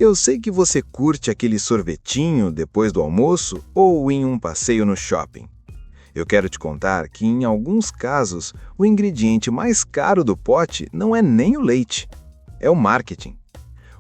Eu sei que você curte aquele sorvetinho depois do almoço ou em um passeio no shopping. Eu quero te contar que, em alguns casos, o ingrediente mais caro do pote não é nem o leite, é o marketing.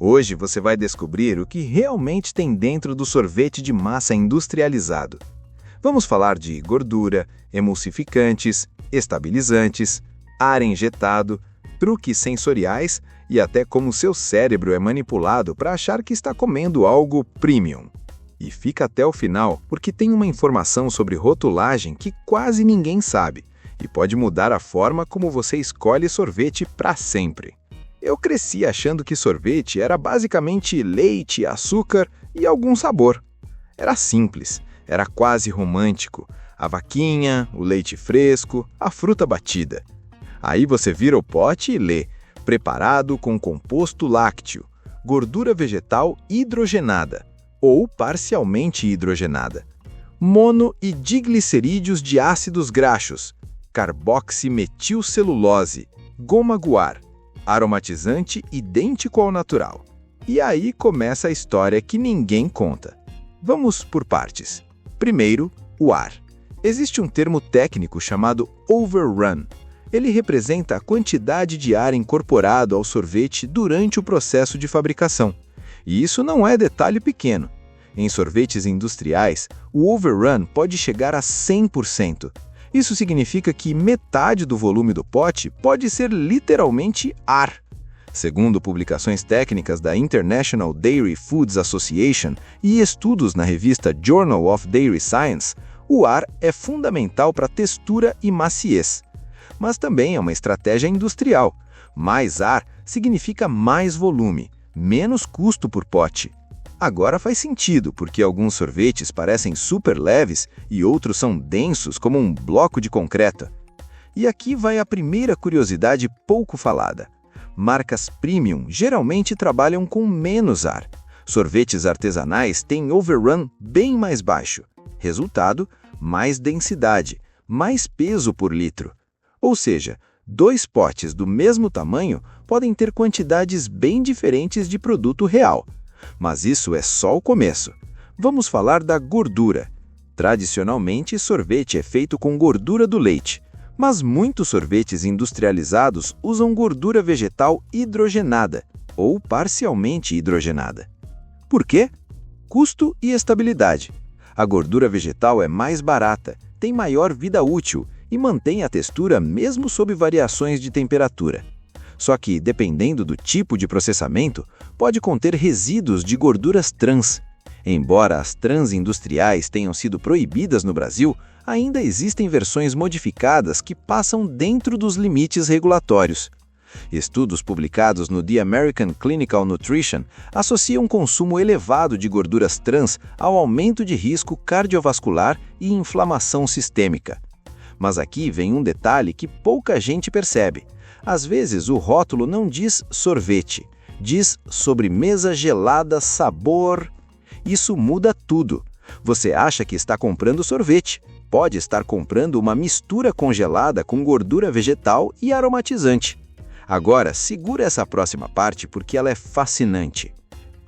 Hoje você vai descobrir o que realmente tem dentro do sorvete de massa industrializado. Vamos falar de gordura, emulsificantes, estabilizantes, ar injetado, truques sensoriais e até como seu cérebro é manipulado para achar que está comendo algo premium. E fica até o final, porque tem uma informação sobre rotulagem que quase ninguém sabe e pode mudar a forma como você escolhe sorvete para sempre. Eu cresci achando que sorvete era basicamente leite, açúcar e algum sabor. Era simples, era quase romântico. A vaquinha, o leite fresco, a fruta batida. Aí você vira o pote e lê: preparado com composto lácteo, gordura vegetal hidrogenada ou parcialmente hidrogenada, mono e diglicerídeos de ácidos graxos, carboximetilcelulose, goma guar, aromatizante idêntico ao natural. E aí começa a história que ninguém conta. Vamos por partes. Primeiro, o ar. Existe um termo técnico chamado overrun. Ele representa a quantidade de ar incorporado ao sorvete durante o processo de fabricação. E isso não é detalhe pequeno. Em sorvetes industriais, o overrun pode chegar a 100%. Isso significa que metade do volume do pote pode ser literalmente ar. Segundo publicações técnicas da International Dairy Foods Association e estudos na revista Journal of Dairy Science, o ar é fundamental para textura e maciez. Mas também é uma estratégia industrial. Mais ar significa mais volume, menos custo por pote. Agora faz sentido, porque alguns sorvetes parecem super leves e outros são densos como um bloco de concreto. E aqui vai a primeira curiosidade pouco falada. Marcas premium geralmente trabalham com menos ar. Sorvetes artesanais têm overrun bem mais baixo. Resultado, mais densidade, mais peso por litro. Ou seja, 2 potes do mesmo tamanho podem ter quantidades bem diferentes de produto real. Mas isso é só o começo. Vamos falar da gordura. Tradicionalmente, sorvete é feito com gordura do leite, mas muitos sorvetes industrializados usam gordura vegetal hidrogenada ou parcialmente hidrogenada. Por quê? Custo e estabilidade. A gordura vegetal é mais barata, tem maior vida útil e mantém a textura mesmo sob variações de temperatura. Só que, dependendo do tipo de processamento, pode conter resíduos de gorduras trans. Embora as trans industriais tenham sido proibidas no Brasil, ainda existem versões modificadas que passam dentro dos limites regulatórios. Estudos publicados no The American Clinical Nutrition associam consumo elevado de gorduras trans ao aumento de risco cardiovascular e inflamação sistêmica. Mas aqui vem um detalhe que pouca gente percebe. Às vezes o rótulo não diz sorvete, diz sobremesa gelada sabor. Isso muda tudo. Você acha que está comprando sorvete, pode estar comprando uma mistura congelada com gordura vegetal e aromatizante. Agora, segura essa próxima parte porque ela é fascinante.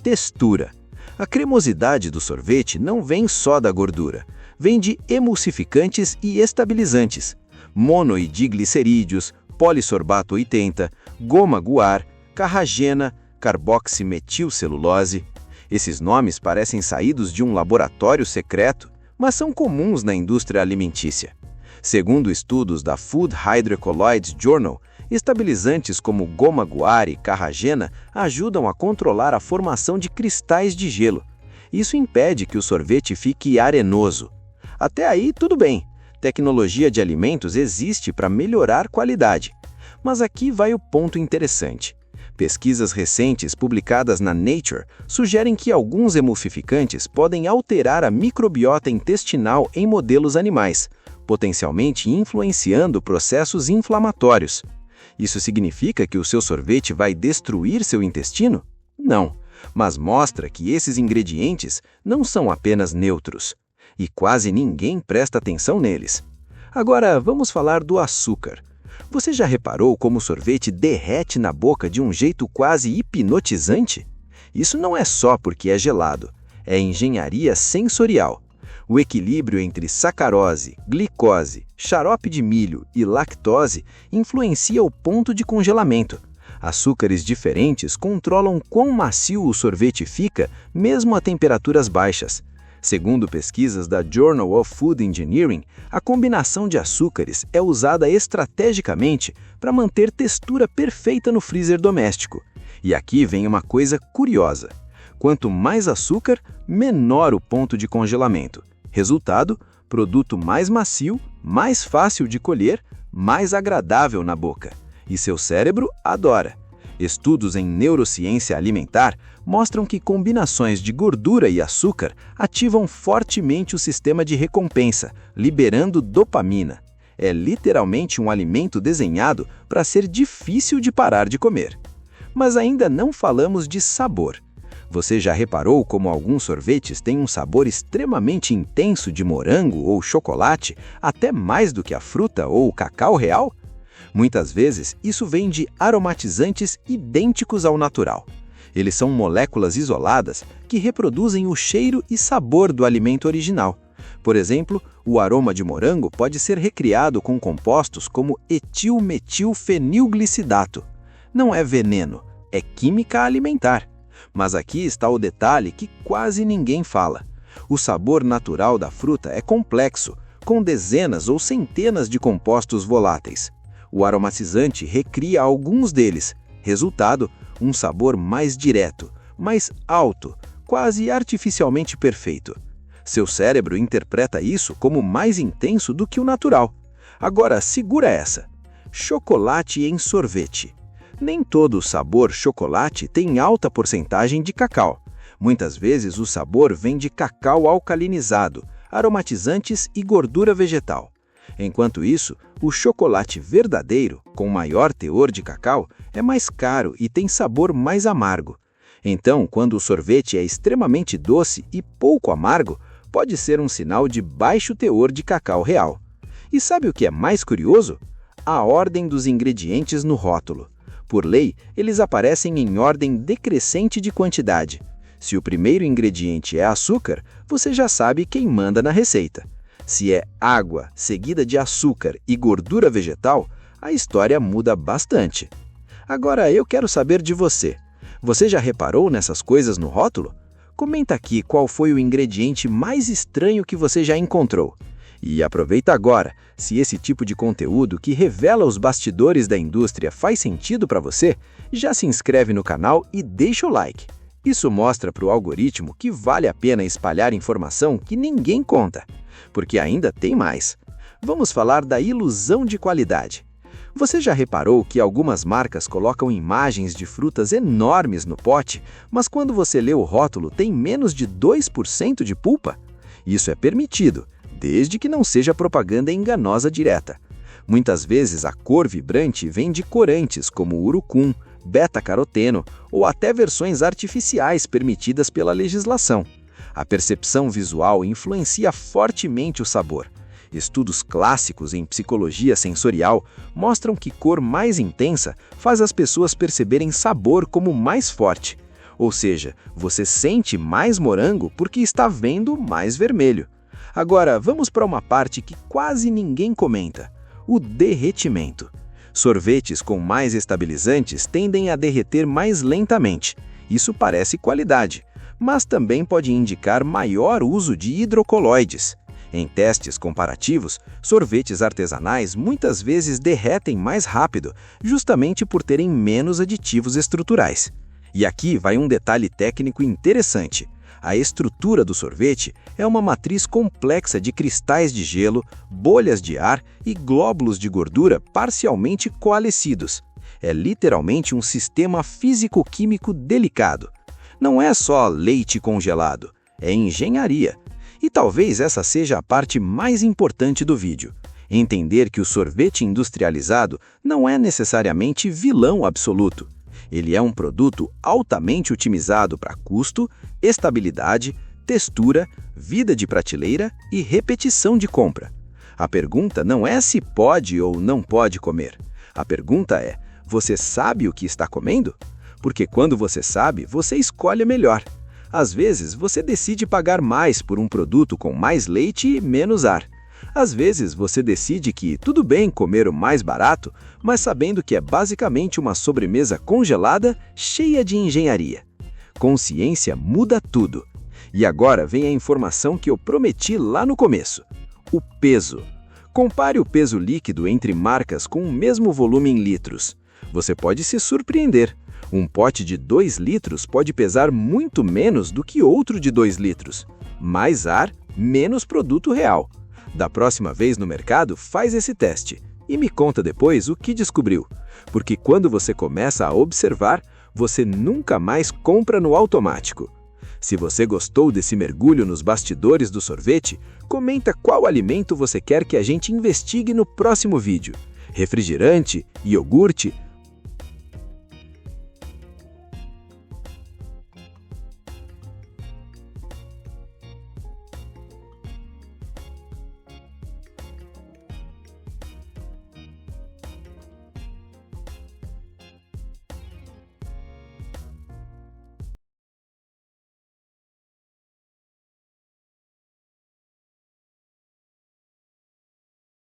Textura. A cremosidade do sorvete não vem só da gordura. Vem de emulsificantes e estabilizantes, mono e diglicerídeos, polissorbato 80, goma guar, carragena, carboximetilcelulose. Esses nomes parecem saídos de um laboratório secreto, mas são comuns na indústria alimentícia. Segundo estudos da Food Hydrocolloids Journal, estabilizantes como goma guar e carragena ajudam a controlar a formação de cristais de gelo. Isso impede que o sorvete fique arenoso. Até aí, tudo bem. Tecnologia de alimentos existe para melhorar qualidade. Mas aqui vai o ponto interessante. Pesquisas recentes publicadas na Nature sugerem que alguns emulsificantes podem alterar a microbiota intestinal em modelos animais, potencialmente influenciando processos inflamatórios. Isso significa que o seu sorvete vai destruir seu intestino? Não, mas mostra que esses ingredientes não são apenas neutros. E quase ninguém presta atenção neles. Agora, vamos falar do açúcar. Você já reparou como o sorvete derrete na boca de um jeito quase hipnotizante? Isso não é só porque é gelado, é engenharia sensorial. O equilíbrio entre sacarose, glicose, xarope de milho e lactose influencia o ponto de congelamento. Açúcares diferentes controlam quão macio o sorvete fica, mesmo a temperaturas baixas. Segundo pesquisas da Journal of Food Engineering, a combinação de açúcares é usada estrategicamente para manter textura perfeita no freezer doméstico. E aqui vem uma coisa curiosa. Quanto mais açúcar, menor o ponto de congelamento. Resultado, produto mais macio, mais fácil de colher, mais agradável na boca. E seu cérebro adora. Estudos em neurociência alimentar mostram que combinações de gordura e açúcar ativam fortemente o sistema de recompensa, liberando dopamina. É literalmente um alimento desenhado para ser difícil de parar de comer. Mas ainda não falamos de sabor. Você já reparou como alguns sorvetes têm um sabor extremamente intenso de morango ou chocolate, até mais do que a fruta ou o cacau real? Muitas vezes, isso vem de aromatizantes idênticos ao natural. Eles são moléculas isoladas que reproduzem o cheiro e sabor do alimento original. Por exemplo, o aroma de morango pode ser recriado com compostos como etilmetilfenilglicidato. Não é veneno, é química alimentar. Mas aqui está o detalhe que quase ninguém fala. O sabor natural da fruta é complexo, com dezenas ou centenas de compostos voláteis. O aromatizante recria alguns deles. Resultado, um sabor mais direto, mais alto, quase artificialmente perfeito. Seu cérebro interpreta isso como mais intenso do que o natural. Agora, segura essa. Chocolate em sorvete. Nem todo sabor chocolate tem alta porcentagem de cacau. Muitas vezes o sabor vem de cacau alcalinizado, aromatizantes e gordura vegetal. Enquanto isso, o chocolate verdadeiro, com maior teor de cacau, é mais caro e tem sabor mais amargo. Então, quando o sorvete é extremamente doce e pouco amargo, pode ser um sinal de baixo teor de cacau real. E sabe o que é mais curioso? A ordem dos ingredientes no rótulo. Por lei, eles aparecem em ordem decrescente de quantidade. Se o primeiro ingrediente é açúcar, você já sabe quem manda na receita. Se é água, seguida de açúcar e gordura vegetal, a história muda bastante. Agora eu quero saber de você. Você já reparou nessas coisas no rótulo? Comenta aqui qual foi o ingrediente mais estranho que você já encontrou. E aproveita agora, se esse tipo de conteúdo que revela os bastidores da indústria faz sentido para você, já se inscreve no canal e deixa o like. Isso mostra para o algoritmo que vale a pena espalhar informação que ninguém conta. Porque ainda tem mais. Vamos falar da ilusão de qualidade. Você já reparou que algumas marcas colocam imagens de frutas enormes no pote, mas quando você lê o rótulo tem menos de 2% de pulpa? Isso é permitido, desde que não seja propaganda enganosa direta. Muitas vezes a cor vibrante vem de corantes como urucum, beta-caroteno ou até versões artificiais permitidas pela legislação. A percepção visual influencia fortemente o sabor. Estudos clássicos em psicologia sensorial mostram que cor mais intensa faz as pessoas perceberem sabor como mais forte. Ou seja, você sente mais morango porque está vendo mais vermelho. Agora, vamos para uma parte que quase ninguém comenta: o derretimento. Sorvetes com mais estabilizantes tendem a derreter mais lentamente. Isso parece qualidade, mas também pode indicar maior uso de hidrocoloides. Em testes comparativos, sorvetes artesanais muitas vezes derretem mais rápido, justamente por terem menos aditivos estruturais. E aqui vai um detalhe técnico interessante. A estrutura do sorvete é uma matriz complexa de cristais de gelo, bolhas de ar e glóbulos de gordura parcialmente coalescidos. É literalmente um sistema físico-químico delicado. Não é só leite congelado, é engenharia. E talvez essa seja a parte mais importante do vídeo. Entender que o sorvete industrializado não é necessariamente vilão absoluto. Ele é um produto altamente otimizado para custo, estabilidade, textura, vida de prateleira e repetição de compra. A pergunta não é se pode ou não pode comer. A pergunta é: você sabe o que está comendo? Porque quando você sabe, você escolhe melhor. Às vezes, você decide pagar mais por um produto com mais leite e menos ar. Às vezes, você decide que tudo bem comer o mais barato, mas sabendo que é basicamente uma sobremesa congelada cheia de engenharia. Consciência muda tudo. E agora vem a informação que eu prometi lá no começo: o peso. Compare o peso líquido entre marcas com o mesmo volume em litros. Você pode se surpreender. Um pote de 2 litros pode pesar muito menos do que outro de 2 litros. Mais ar, menos produto real. Da próxima vez no mercado, faz esse teste e me conta depois o que descobriu. Porque quando você começa a observar, você nunca mais compra no automático. Se você gostou desse mergulho nos bastidores do sorvete, comenta qual alimento você quer que a gente investigue no próximo vídeo. Refrigerante, iogurte,